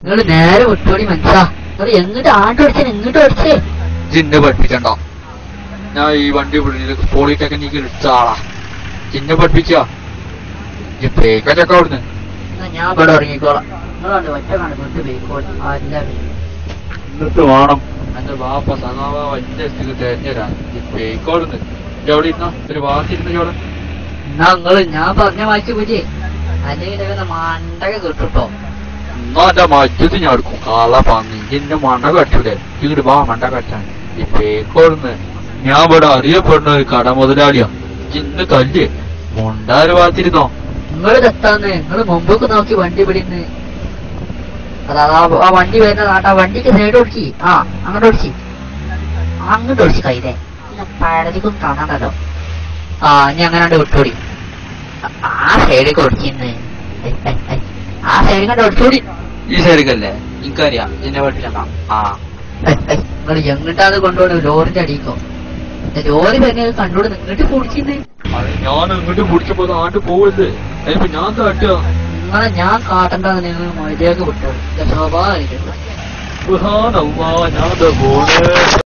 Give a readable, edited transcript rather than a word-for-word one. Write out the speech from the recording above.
നിങ്ങൾ നേരെ വിട്ടോടി മനസ്സാ. നിങ്ങൾ എങ്ങോട്ട് ആട്ടോടിച്ചേ ഇങ്ങോട്ട് ഓടിച്ചേ. ജിന്നെ പഠിപ്പിക്കണ്ട. ഞാൻ ഈ വണ്ടി പോളിടെക്നിക്ക് എടുത്ത ആളാ. ജിന്നെ പഠിപ്പിച്ച പേക്കറ്റൊക്കെ അവിടുന്ന്. ഞാൻ ഇവിടെ ഇറങ്ങിക്കോളാം. നിങ്ങളാണ്ട് ഒറ്റ കണക്ക് പോയിക്കോളാം. എന്നിട്ട് വേണം എന്റെ വാപ്പ സഖാവ എന്റെ സ്ഥിതി തെരഞ്ഞുതരാൻ. ഈ പേക്കോടുന്ന് എവിടെ ഇരുന്ന ഒരു വാസിരുന്ന ചോടെ. എന്നാ നിങ്ങള് ഞാൻ പറഞ്ഞ വായിച്ചു പോയി. അല്ലെങ്കിൽ മണ്ടക കിട്ടുട്ടോ. എന്നാ എന്റെ മജ്ജത്ത് ഞാൻ എടുക്കും. കാള പന്നി എന്റെ മണ്ട കടിച്ചൂടെ. ഇങ്ങോട്ട് വാ മണ്ട കടിച്ചാൻ. ഈ പേക്കോടുന്ന് ഞാൻ ഇവിടെ അറിയപ്പെടുന്ന ഒരു കട മുതലാളിയാ. ഇന്ന് തല്ല് മുണ്ടാര് വാത്തിരുന്നോ. നിങ്ങള് തെത്താന്ന്. നിങ്ങള് മുമ്പൊക്കെ നോക്കി വണ്ടി പിടിന്ന്. അതാ ആ വണ്ടി വരുന്ന നാട്ടാ വണ്ടിക്ക് സൈഡ് ഒടിച്ചി. അങ്ങോട്ട് ഒടിച്ചി. അങ്ങോട്ട് ഒടിച്ച് കൈതേ പഴതിക്കും കാണാണ്ടല്ലോ. ഇനി അങ്ങനെ വിട്ടോടി. ആ സൈഡിലേക്ക് ഒടിച്ചിന്ന്. ആ സൈഡിൽ കണ്ട് ഒടിച്ചോടി. ഈ സൈഡിക്കല്ലേ എനിക്കറിയാം. എന്നെ പഠിപ്പിച്ചാ നിങ്ങൾ എങ്ങിട്ടാണ് കൊണ്ടുപോകണം. ലോറിന്റെ അടിക്കോ. ലോറി തന്നെ കണ്ടോട് നിങ്ങട്ട് പൊടിച്ചിന്ന്. ഞാൻ ഇങ്ങോട്ട് പിടിച്ചപ്പോ ആണ്ട് പോവല്ലേ. അതിപ്പോ ഞാൻ കാട്ടുക. നിങ്ങളെ ഞാൻ കാട്ടണ്ടെന്ന് നിങ്ങൾ മര്യാദ വിട്ടോളൂ. സ്വഭാവം ഞാൻ